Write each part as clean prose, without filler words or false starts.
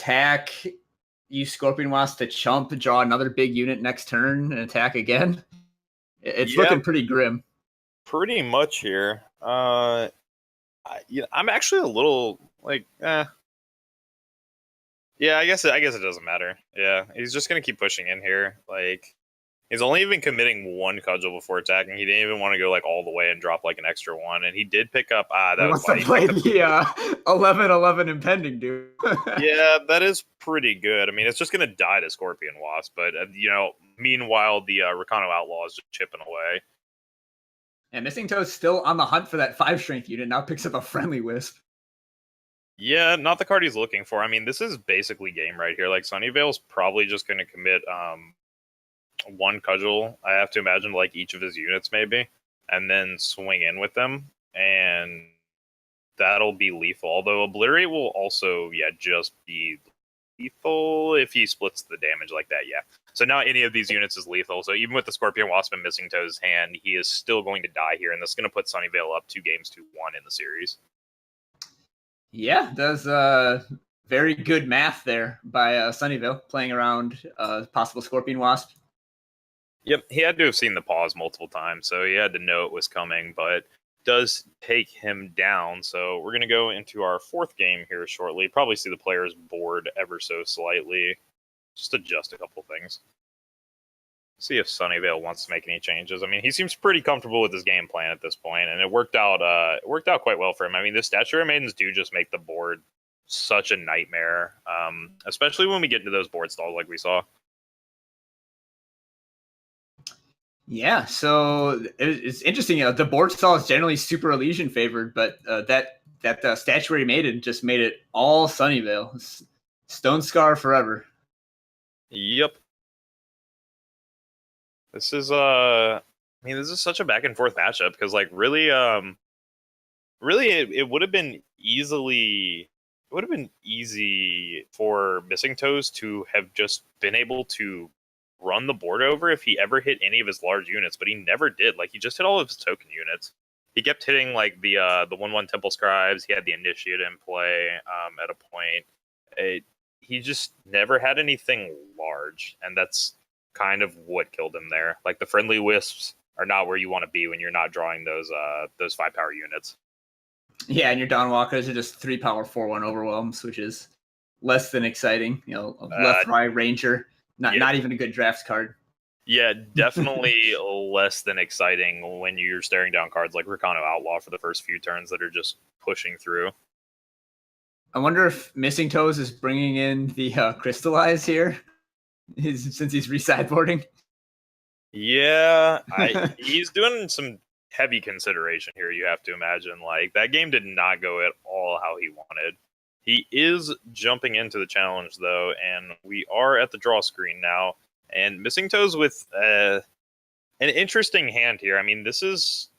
attack, use Scorpion Wasp to chump, draw another big unit next turn, and attack again. It's Yeah, looking pretty grim. pretty much here. I'm actually a little like, yeah, I guess it doesn't matter. Yeah, he's just gonna keep pushing in here. Like, he's only even committing one cudgel before attacking. He didn't even want to go like all the way and drop like an extra one, and he did pick up. He That was wants to why he play picked up. the 11-11 impending, dude. Yeah, that is pretty good. I mean, it's just gonna die to Scorpion Wasp, but meanwhile the Rakano Outlaw is just chipping away. And Missing Toe's still on the hunt for that 5 strength unit. Now picks up a friendly Wisp. Yeah, not the card he's looking for. I mean, this is basically game right here. Like, Sunnyvale's probably just going to commit one cudgel, I have to imagine, like each of his units maybe, and then swing in with them, and that'll be lethal. Although Obliterate will also, just be lethal if he splits the damage like that, yeah. So now any of these units is lethal. So even with the Scorpion Wasp and Missing Toe's hand, he is still going to die here, and that's going to put Sunnyvale up 2 games to 1 in the series. Yeah, does very good math there by Sunnyvale, playing around possible Scorpion Wasp. Yep, he had to have seen the pause multiple times, so he had to know it was coming, but does take him down. So we're going to go into our 4th game here shortly. Probably see the players board ever so slightly. Just adjust a couple things. See if Sunnyvale wants to make any changes. I mean, he seems pretty comfortable with his game plan at this point, and it worked out quite well for him. I mean, the Statuary Maidens do just make the board such a nightmare, especially when we get into those board stalls like we saw. Yeah, so it's interesting. The board stall is generally super Elysian favored, but that Statuary Maiden just made it all Sunnyvale. Stone Scar forever. Yep. This is this is such a back and forth matchup because like really it would have been easy for Missing Toes to have just been able to run the board over if he ever hit any of his large units, but he never did. Like, he just hit all of his token units. He kept hitting like the 1/1 Temple Scribes. He had the Initiate in play at a point. He just never had anything large, and that's kind of what killed him there. Like, the friendly wisps are not where you want to be when you're not drawing those 5-power units. Yeah, and your Dawnwalkers are just 3-power 4/1 overwhelms, which is less than exciting. Left right Ranger, not even a good drafts card. Yeah, definitely less than exciting when you're staring down cards like Rakano Outlaw for the first few turns that are just pushing through. I wonder if Missing Toes is bringing in the Crystallize here, since he's resideboarding. Yeah, he's doing some heavy consideration here, you have to imagine. Like, that game did not go at all how he wanted. He is jumping into the challenge, though, and we are at the draw screen now. And Missing Toes with an interesting hand here. I mean, this is...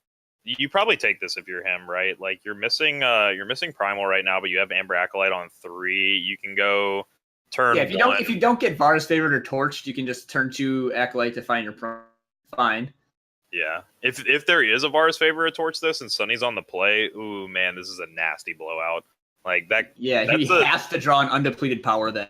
You probably take this if you're him, right? Like, you're missing Primal right now, but you have Amber Acolyte on 3. You can go turn 1. If you don't get Varus Favored or Torched, you can just turn 2 Acolyte to find your fine. Yeah. If there is a Varus Favor to torch this and Sunny's on the play, ooh, man, this is a nasty blowout. Like, that... Yeah, he has to draw an undepleted power then.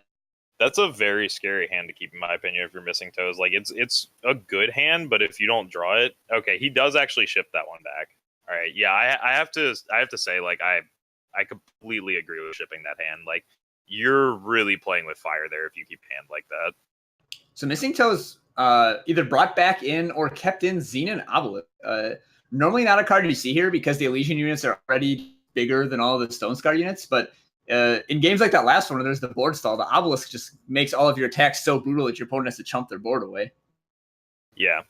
That's a very scary hand to keep, in my opinion, if you're Missing Toes. Like, it's a good hand, but if you don't draw it... Okay, he does actually ship that one back. All right, yeah, I have to say, like, I completely agree with shipping that hand. Like, you're really playing with fire there if you keep a hand like that. So Missing Toes either brought back in or kept in Xena and Obelisk. Normally not a card you see here because the Elysian units are already bigger than all the Stone Scar units, but in games like that last one where there's the board stall, the Obelisk just makes all of your attacks so brutal that your opponent has to chump their board away. Yeah.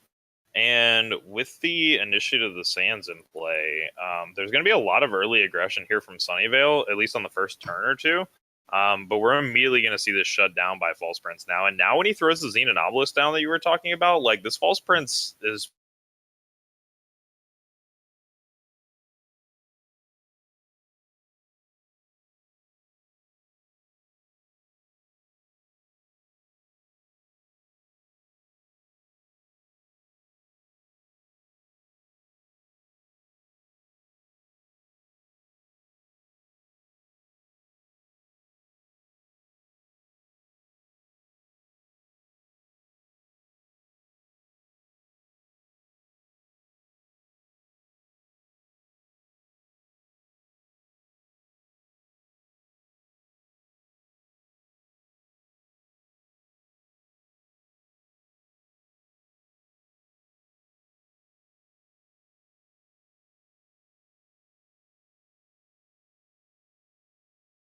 And with the Initiative of the Sands in play, there's going to be a lot of early aggression here from Sunnyvale, at least on the first turn or two. But we're immediately going to see this shut down by False Prince now. And now when he throws the Xena Obelisk down that you were talking about, like, this False Prince is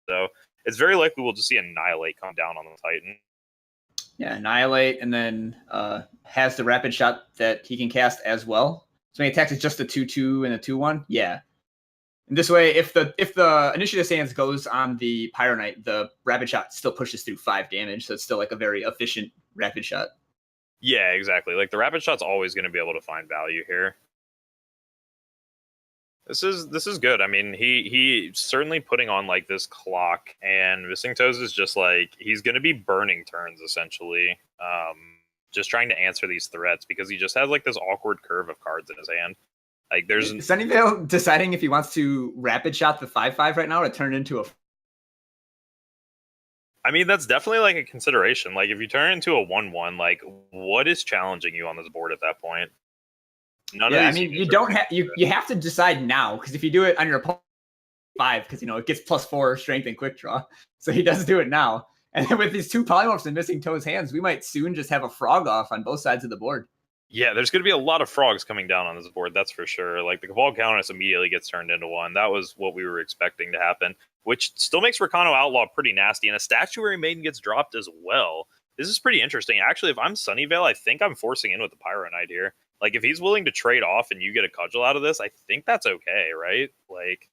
So it's very likely we'll just see Annihilate come down on the Titan. Yeah, Annihilate, and then has the rapid shot that he can cast as well. So when he attacks, it's just a 2/2 and a 2/1. Yeah. And this way, if the initiative stance goes on the Pyro Knight, the rapid shot still pushes through 5 damage. So it's still like a very efficient rapid shot. Yeah, exactly. Like the rapid shot's always going to be able to find value here. This is good. I mean, he certainly putting on like this clock, and Missing Toes is just like he's going to be burning turns essentially, just trying to answer these threats because he just has like this awkward curve of cards in his hand. Like there's Sunnyvale deciding if he wants to rapid shot the 5/5 right now to turn into a. I mean, that's definitely like a consideration. Like if you turn into a 1/1, like what is challenging you on this board at that point? None of these. I mean, you don't have you have to decide now because if you do it on your opponent 5, because it gets +4 strength and quick draw, so he does do it now. And then with these 2 polymorphs and Missing Toes hands, we might soon just have a frog off on both sides of the board. Yeah, there's going to be a lot of frogs coming down on this board, that's for sure. Like the Cabal Countess immediately gets turned into one. That was what we were expecting to happen, which still makes Rakano Outlaw pretty nasty. And a Statuary Maiden gets dropped as well. This is pretty interesting. Actually, if I'm Sunnyvale, I think I'm forcing in with the Pyro Knight here. Like if he's willing to trade off and you get a cudgel out of this, I think that's okay, right? Like,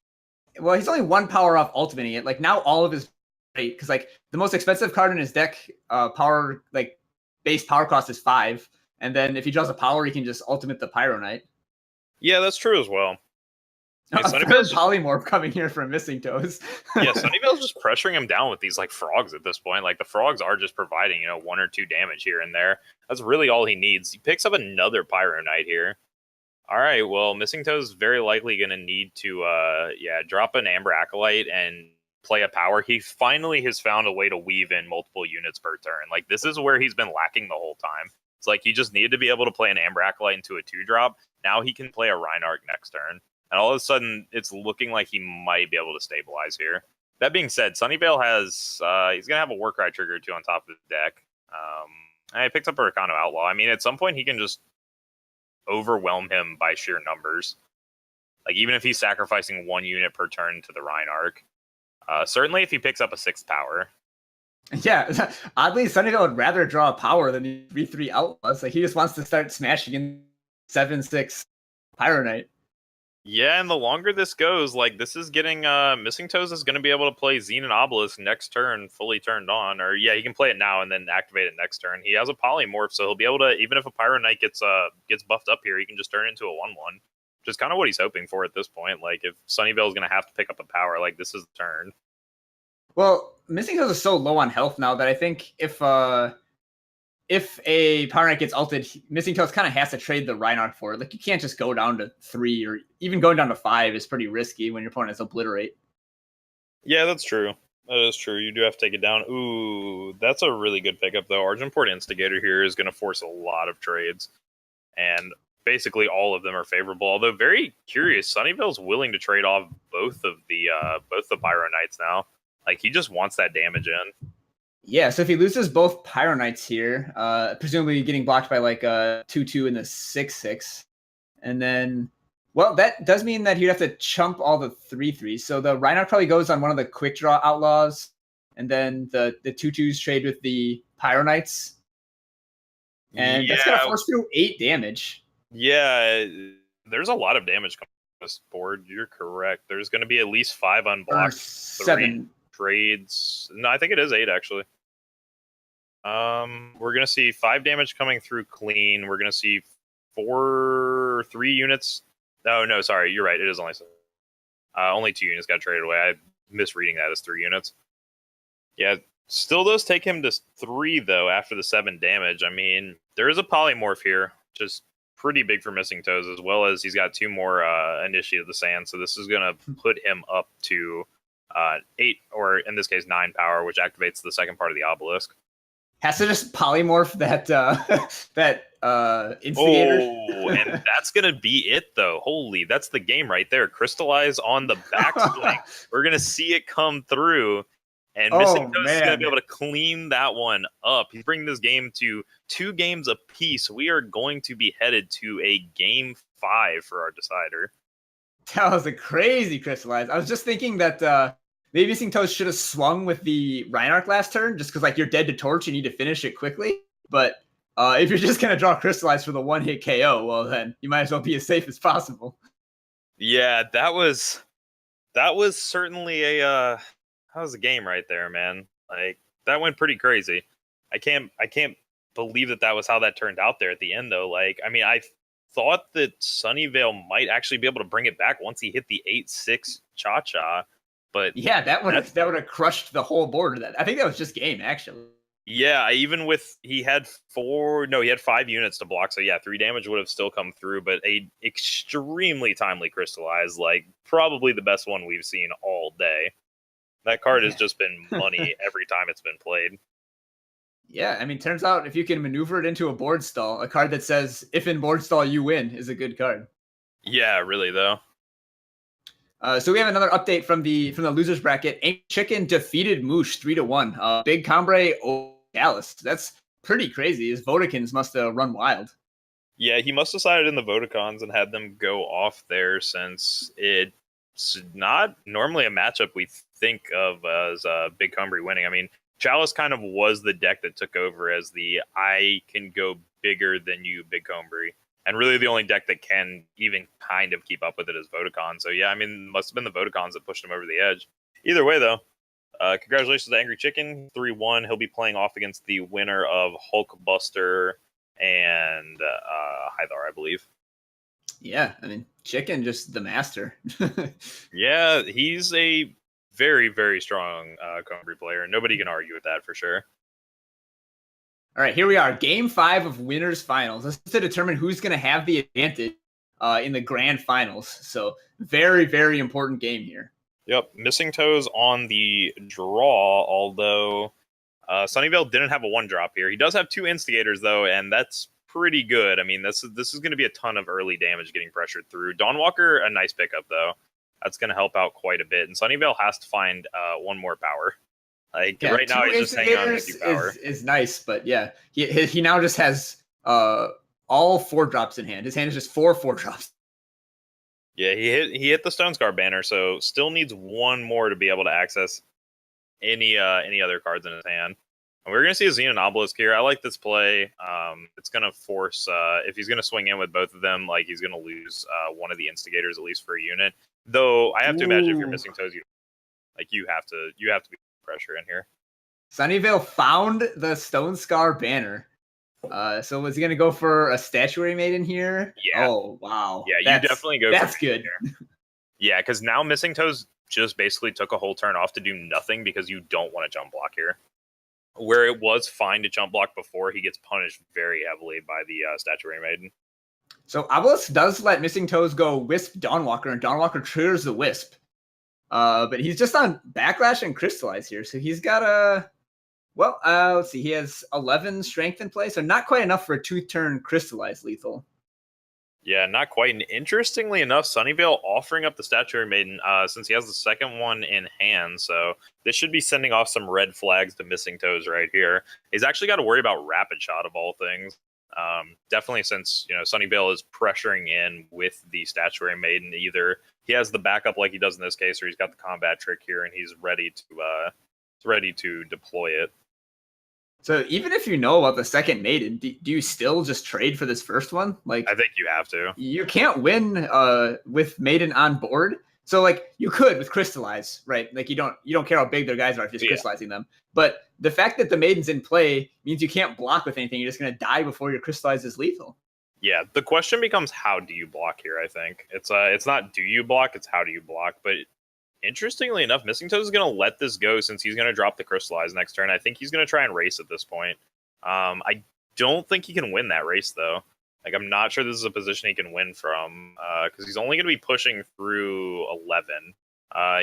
well, he's only 1 power off ultimating it. Like now all of his great because like the most expensive card in his deck, power like base power cost is 5. And then if he draws a power, he can just ultimate the Pyro Knight. Yeah, that's true as well. I mean, Sunnyvale's polymorph coming here from Missing Toes. Yeah, Sunnyvale's just pressuring him down with these like frogs at this point. Like the frogs are just providing 1 or 2 damage here and there. That's really all he needs. He picks up another Pyro Knight here. All right, well, Missing Toes is very likely going to need to drop an Amber Acolyte and play a power. He finally has found a way to weave in multiple units per turn. Like this is where he's been lacking the whole time. It's like he just needed to be able to play an Amber Acolyte into a 2-drop. Now he can play a Reinhardt next turn. And all of a sudden, it's looking like he might be able to stabilize here. That being said, Sunnyvale has... he's going to have a Warcry trigger or 2 on top of his deck. And he picked up a Rakano Outlaw. I mean, at some point, he can just overwhelm him by sheer numbers. Like, even if he's sacrificing 1 unit per turn to the Reinhardt. Certainly if he picks up a 6th power. Yeah, oddly, Sunnyvale would rather draw a power than the 3/3 Outlaws. Like, he just wants to start smashing in 7/6 Pyro Knight. Yeah, and the longer this goes, like, this is getting, Missing Toes is going to be able to play Xenon Obelisk next turn, fully turned on. Or, yeah, he can play it now and then activate it next turn. He has a Polymorph, so he'll be able to, even if a Pyro Knight gets buffed up here, he can just turn it into a 1/1. Which is kind of what he's hoping for at this point. Like, if Sunnyvale is going to have to pick up a power, like, this is the turn. Well, Missing Toes is so low on health now that I think if a Pyro Knight gets ulted, Missing Toes kind of has to trade the Reinhardt for it. Like, you can't just go down to 3, or even going down to 5 is pretty risky when your opponent has Obliterate. Yeah, that's true. That is true. You do have to take it down. Ooh, that's a really good pickup, though. Argenport Instigator here is going to force a lot of trades. And basically all of them are favorable. Although very curious, Sunnyvale's willing to trade off both the Pyro Knights now. Like, he just wants that damage in. Yeah, so if he loses both Pyro Knights here, presumably getting blocked by like a 2/2 and the 6/6, and then, well, that does mean that he'd have to chump all the 3/3s. So the Reinhardt probably goes on one of the quick draw outlaws, and then the 2/2s trade with the Pyro Knights, and that's gonna force through 8 damage. Yeah, there's a lot of damage coming on this board. You're correct. There's going to be at least 5 unblocked. 7 trades. No, I think it is 8 actually. We're gonna see 5 damage coming through clean. We're gonna see 3 units. No, sorry, you're right. It is only 2 units got traded away. I'm misreading that as 3 units. Yeah, still does take him to 3 though after the 7 damage. I mean, there is a polymorph here, just pretty big for Missing Toes, as well as he's got 2 more Initiate of the Sand. So this is gonna put him up to 8, or in this case 9 power, which activates the second part of the obelisk. Has to just polymorph that instigator. Oh, and that's gonna be it though. Holy, that's the game right there. Crystallize on the back swing. We're gonna see it come through, and Missing Toes is gonna be able to clean that one up. He's bringing this game to 2 games apiece. We are going to be headed to a game 5 for our decider. That was a crazy crystallize. I was just thinking that maybe Missing Toes should have swung with the Reinhardt last turn, just because like you're dead to torch, you need to finish it quickly. But if you're just gonna draw Crystallize for the one-hit KO, well then you might as well be as safe as possible. Yeah, that was certainly a that was a game right there, man. Like that went pretty crazy. I can't believe that was how that turned out there at the end though. Like, I mean, I thought that Sunnyvale might actually be able to bring it back once he hit the 8-6 cha-cha, but yeah, that would have crushed the whole board. I think that was just game actually. Yeah, even with he had 5 units to block, so yeah, 3 damage would have still come through, but a extremely timely Crystallize, like probably the best one we've seen all day. That card has just been money every time it's been played. Yeah, I mean, turns out if you can maneuver it into a board stall, a card that says "if in board stall you win" is a good card. Yeah, really though. So we have another update from the losers bracket. Angry Chicken defeated Moosh 3-1. Big Combre over Dallas. That's pretty crazy. His Vodakins must have run wild. Yeah, he must have decided in the Vodacons and had them go off there, since it's not normally a matchup we think of as Big Combre winning. I mean, Chalice kind of was the deck that took over as the I can go bigger than you Big Combre. And really the only deck that can even kind of keep up with it is Vodacon. So yeah, I mean, must have been the Vodacons that pushed him over the edge. Either way, though, congratulations to Angry Chicken, 3-1. He'll be playing off against the winner of Hulkbuster and Hythar, I believe. Yeah, I mean, Chicken, just the master. Yeah, he's a very, very strong Combre player. Nobody can argue with that for sure. All right, here we are. Game 5 of Winners Finals. This is to determine who's going to have the advantage in the grand finals. So very, very important game here. Yep, Missing Toes on the draw, although Sunnyvale didn't have a 1-drop here. He does have 2 Instigators, though, and that's pretty good. I mean, this is going to be a ton of early damage getting pressured through. Dawnwalker, a nice pickup, though. That's going to help out quite a bit. And Sunnyvale has to find 1 more power. Like right now, he's just hanging on to 50 power. Is nice, but yeah, he now just has all 4 drops in hand. His hand is just 4 drops. Yeah, he hit the Stone Scar banner, so still needs 1 more to be able to access any other cards in his hand. And we're gonna see a Xenon Obelisk here. I like this play. It's gonna force if he's gonna swing in with both of them, like he's gonna lose 1 of the Instigators at least for a unit. Though I have to imagine if you're Missing Toes, you have to be pressure in here. Sunnyvale found the Stone Scar banner. So was he going to go for a Statuary Maiden here? Yeah. Oh, wow. Yeah, you definitely go that's for good. Yeah, because now Missing Toes just basically took a whole turn off to do nothing because you don't want to jump block here. Where it was fine to jump block before, he gets punished very heavily by the Statuary Maiden. So Obelisk does let Missing Toes go Wisp Dawnwalker, and Dawnwalker triggers the Wisp. But he's just on Backlash and Crystallize here. So he's got a... Well, let's see. He has 11 strength in play, so not quite enough for a 2-turn Crystallize lethal. Yeah, not quite. And interestingly enough, Sunnyvale offering up the Statuary Maiden since he has the second one in hand. So this should be sending off some red flags to Missing Toes right here. He's actually got to worry about Rapid Shot of all things. Definitely since, Sunnyvale is pressuring in with the Statuary Maiden. Either he has the backup like he does in this case, or he's got the combat trick here and he's ready to deploy it. So even if you know about the second Maiden, do you still just trade for this first one? Like, I think you have to. You can't win with Maiden on board. So like you could with Crystallize, right? Like you don't care how big their guys are if you're just crystallizing them. But the fact that the Maiden's in play means you can't block with anything. You're just gonna die before your Crystallize is lethal. Yeah, the question becomes how do you block here, I think. It's not do you block, it's how do you block. But interestingly enough, Missing Toes is going to let this go since he's going to drop the Crystallize next turn. I think he's going to try and race at this point. I don't think he can win that race, though. Like, I'm not sure this is a position he can win from because he's only going to be pushing through 11.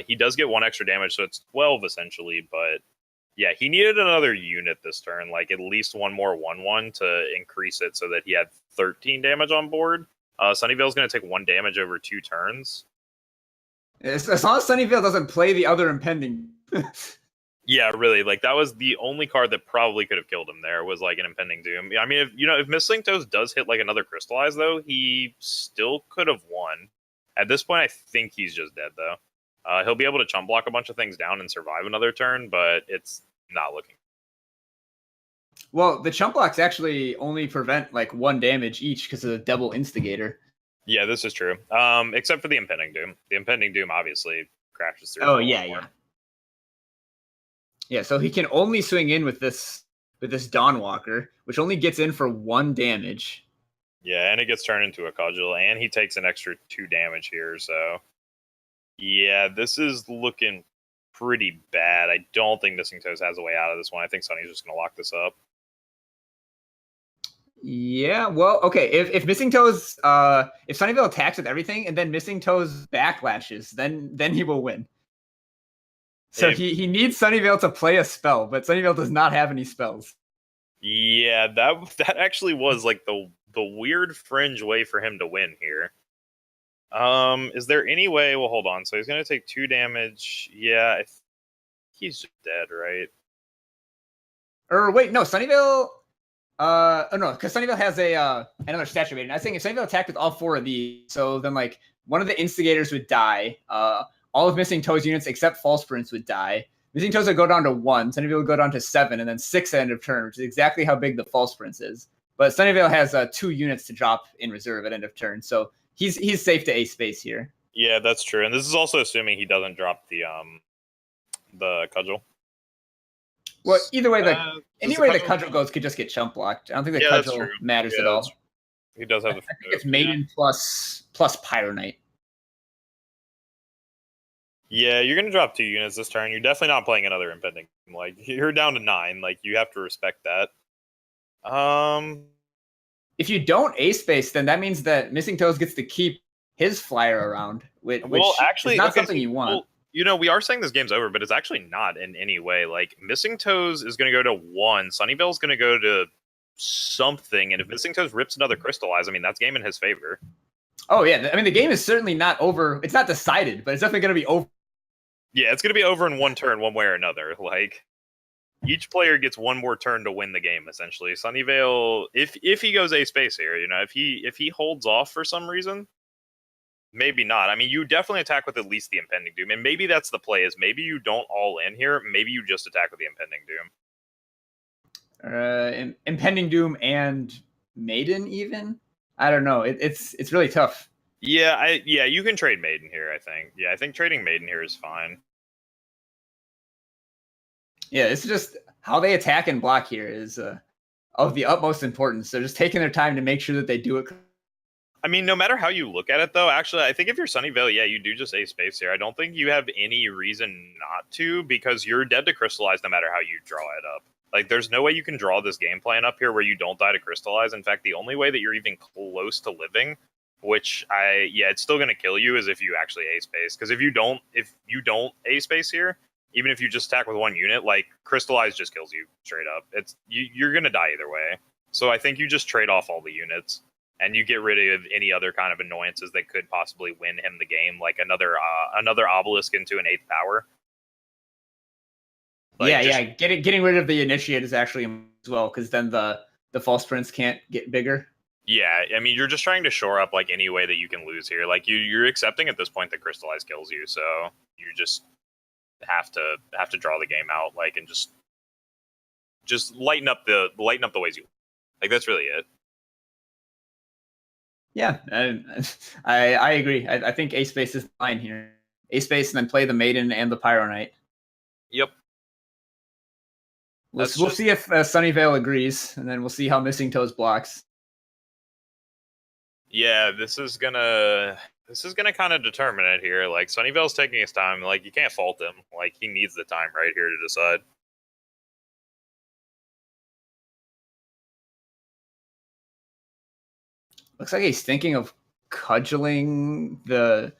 He does get 1 extra damage, so it's 12 essentially. But yeah, he needed another unit this turn, like at least 1 more 1/1 to increase it so that he had 13 damage on board. Sunnyvale's going to take 1 damage over 2 turns. As long as Sunnyvale doesn't play the other impending. Yeah, really. Like that was the only card that probably could have killed him there was like an impending doom. I mean, if Missing Toes does hit like another Crystallize though, he still could have won. At this point, I think he's just dead though. He'll be able to chump block a bunch of things down and survive another turn, but it's not looking. Well, the chump blocks actually only prevent like 1 damage each because of the double instigator. Yeah, this is true. Except for the impending doom. The impending doom obviously crashes through. Oh yeah, yeah. Yeah, so he can only swing in with this Dawnwalker, which only gets in for 1 damage. Yeah, and it gets turned into a cudgel, and he takes an extra 2 damage here, so yeah, this is looking pretty bad. I don't think Missing Toes has a way out of this one. I think Sunny's just gonna lock this up. Yeah, well, okay. If Missing Toes, if Sunnyvale attacks with everything and then Missing Toes backlashes, then he will win. So he needs Sunnyvale to play a spell, but Sunnyvale does not have any spells. Yeah, that actually was like the weird fringe way for him to win here. Is there any way? Well, hold on. So he's gonna take 2 damage. Yeah, he's just dead, right? Or wait, no, Sunnyvale. Oh no, because Sunnyvale has a another statue maiden. I was saying if Sunnyvale attacked with all 4 of these, so then like one of the instigators would die. All of Missing Toes units except False Prince would die. Missing Toes would go down to 1. Sunnyvale would go down to 7, and then 6 at end of turn, which is exactly how big the False Prince is. But Sunnyvale has 2 units to drop in reserve at end of turn, so he's safe to ace space here. Yeah, that's true. And this is also assuming he doesn't drop the cudgel. Well, either way, anyway the cudgel goes could just get chump blocked. I don't think the cudgel matters at all. He does have I think it's Maiden plus Pyro Knight. Yeah, you're gonna drop 2 units this turn. You're definitely not playing another impending. Like you're down to 9. Like you have to respect that. If you don't ace space, then that means that Missing Toes gets to keep his flyer around, which actually is not something you want. Well, you know, we are saying this game's over, but it's actually not in any way. Like Missing Toes is going to go to 1. Sunnyvale's going to go to something, and if Missing Toes rips another Crystallize, I mean that's game in his favor. Oh yeah, I mean the game is certainly not over. It's not decided, but it's definitely going to be over. Yeah, it's going to be over in 1 turn, one way or another. Like each player gets 1 more turn to win the game. Essentially, Sunnyvale, if he goes ace space here, you know, if he holds off for some reason. Maybe not. I mean, you definitely attack with at least the Impending Doom, and maybe that's the play. Is maybe you don't all in here. Maybe you just attack with the Impending Doom. Impending Doom and Maiden, even. I don't know. It's really tough. Yeah, you can trade Maiden here. I think. Yeah, I think trading Maiden here is fine. Yeah, it's just how they attack and block here is of the utmost importance. They're just taking their time to make sure that they do it. I mean, no matter how you look at it, though, actually, I think if you're Sunnyvale, yeah, you do just ace space here. I don't think you have any reason not to, because you're dead to Crystallize no matter how you draw it up. Like, there's no way you can draw this game plan up here where you don't die to Crystallize. In fact, the only way that you're even close to living, which it's still going to kill you, is if you actually ace space. Because if you don't ace space here, even if you just attack with 1 unit, like, Crystallize just kills you straight up. You're going to die either way. So I think you just trade off all the units. And you get rid of any other kind of annoyances that could possibly win him the game, like another obelisk into an 8th power. Like getting rid of the initiate is actually as well, because then the False Prince can't get bigger. Yeah, I mean, you're just trying to shore up like any way that you can lose here. Like you're accepting at this point that Crystallize kills you, so you just have to draw the game out, like, and just lighten up the ways you like. That's really it. Yeah, I agree. I think ace space is fine here. Ace space and then play the Maiden and the Pyro Knight. Yep. We'll see if Sunnyvale agrees, and then we'll see how Missing Toes blocks. Yeah, this is gonna kind of determine it here. Like Sunnyvale's taking his time. Like you can't fault him. Like he needs the time right here to decide. Looks like he's thinking of cudgeling the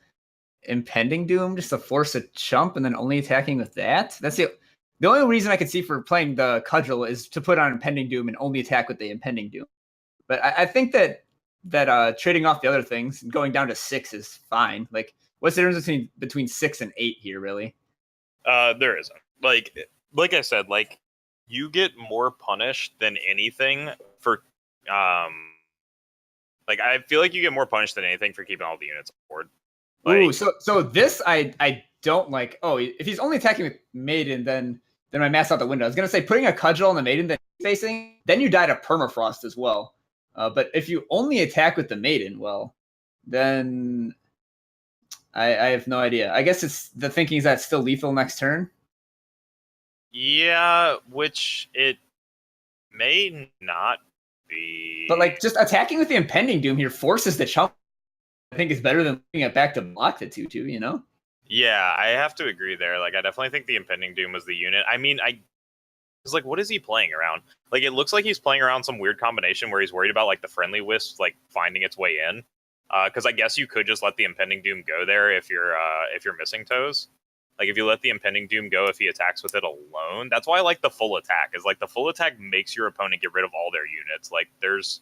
Impending Doom just to force a chump and then only attacking with that. That's the only reason I could see for playing the cudgel is to put on Impending Doom and only attack with the Impending Doom. But I think that trading off the other things and going down to 6 is fine. Like, what's the difference between 6 and 8 here, really? There isn't. Like I said, like you get more punished than anything for like, I feel like you get more punished than anything for keeping all the units on board. Like, ooh, so this I don't like. Oh, if he's only attacking with Maiden, then my math's out the window. I was gonna say putting a cudgel on the Maiden that he's facing, then you die to permafrost as well. But if you only attack with the Maiden, well, then I have no idea. I guess it's the thinking is that it's still lethal next turn. Yeah, which it may not be. But like just attacking with the Impending Doom here forces the chump. I think is better than moving it back to block the 2/2. You know. Yeah, I have to agree there. Like, I definitely think the Impending Doom was the unit. I mean, I was like, what is he playing around? Like, it looks like he's playing around some weird combination where he's worried about like the friendly wisp like finding its way in. Because I guess you could just let the Impending Doom go there if you're missing toes. Like, if you let the Impending Doom go if he attacks with it alone, that's why I like the full attack. Is like the full attack makes your opponent get rid of all their units. Like, there's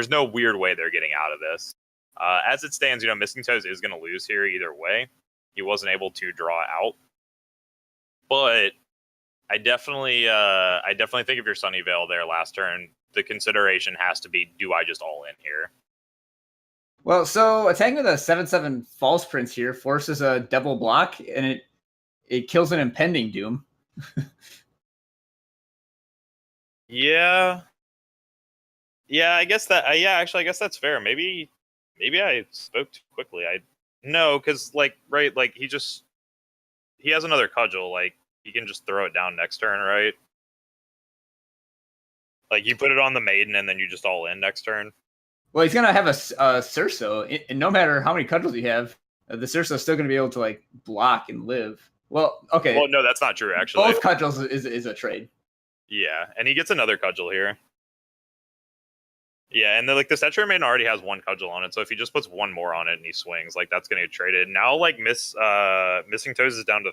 no weird way they're getting out of this. As it stands, Missing Toes is going to lose here either way. He wasn't able to draw out, but I definitely think if you're Sunnyvale there last turn, the consideration has to be: do I just all in here? Well, so attacking with a 7/7 False Prince here forces a double block, and it kills an Impending Doom. Yeah, I guess that. Actually, I guess that's fair. Maybe I spoke too quickly. No, because like he has another cudgel. Like, he can just throw it down next turn, right? Like, you put it on the Maiden and then you just all in next turn. Well, he's gonna have a Cerso, and no matter how many cudgels you have, the Cerso is still gonna be able to like block and live. Well, okay. Well, no, that's not true. Actually, both cudgels is a trade. Yeah, and he gets another cudgel here. Yeah, and then, like, the Statue Maiden already has one cudgel on it, so if he just puts one more on it and he swings, like, that's going to get traded. Now, like, Missing Toes is down to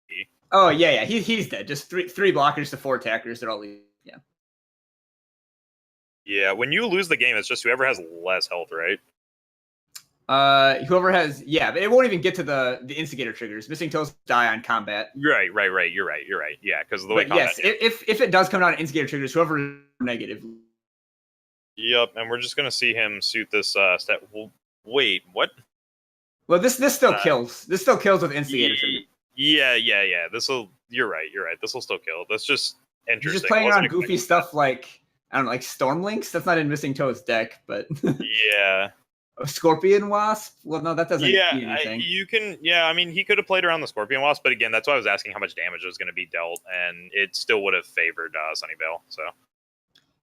3. Oh, yeah, he's dead. Just three blockers to 4 attackers. They're all yeah. Yeah, when you lose the game, it's just whoever has less health, right? Whoever has, yeah, but it won't even get to the instigator triggers. Missing Toes die on combat. Right. You're right. Yeah, because of the way combat. Yes, if it does come down to instigator triggers, whoever is negative. Yep, and we're just gonna see him suit this stat. Well, wait, what? Well, this still kills. This still kills with instigator triggers. Yeah. You're right. This will still kill. That's just interesting. You're just playing around goofy stuff like, I don't know, like Storm Links. That's not in Missing Toes deck, but yeah. Scorpion Wasp. Well, no, that doesn't mean anything. You can. Yeah, I mean, he could have played around the Scorpion Wasp, but again, that's why I was asking how much damage was going to be dealt, and it still would have favored Sunnyvale. So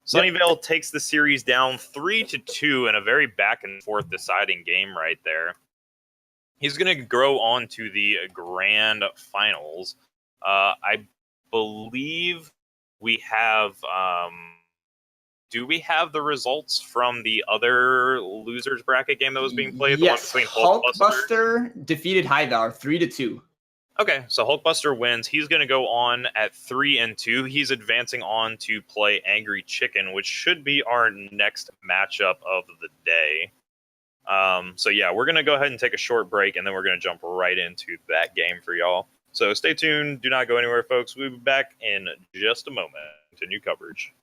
Sunnyvale takes the series down 3-2 in a very back and forth deciding game right there. He's going to grow on to the grand finals. I believe we have. Do we have the results from the other losers bracket game that was being played? Yes, the one between Hulkbuster defeated Hyvar 3-2. Okay, so Hulkbuster wins. He's going to go on at 3-2. He's advancing on to play Angry Chicken, which should be our next matchup of the day. So yeah, we're going to go ahead and take a short break, and then we're going to jump right into that game for y'all. So stay tuned. Do not go anywhere, folks. We'll be back in just a moment. Continue coverage.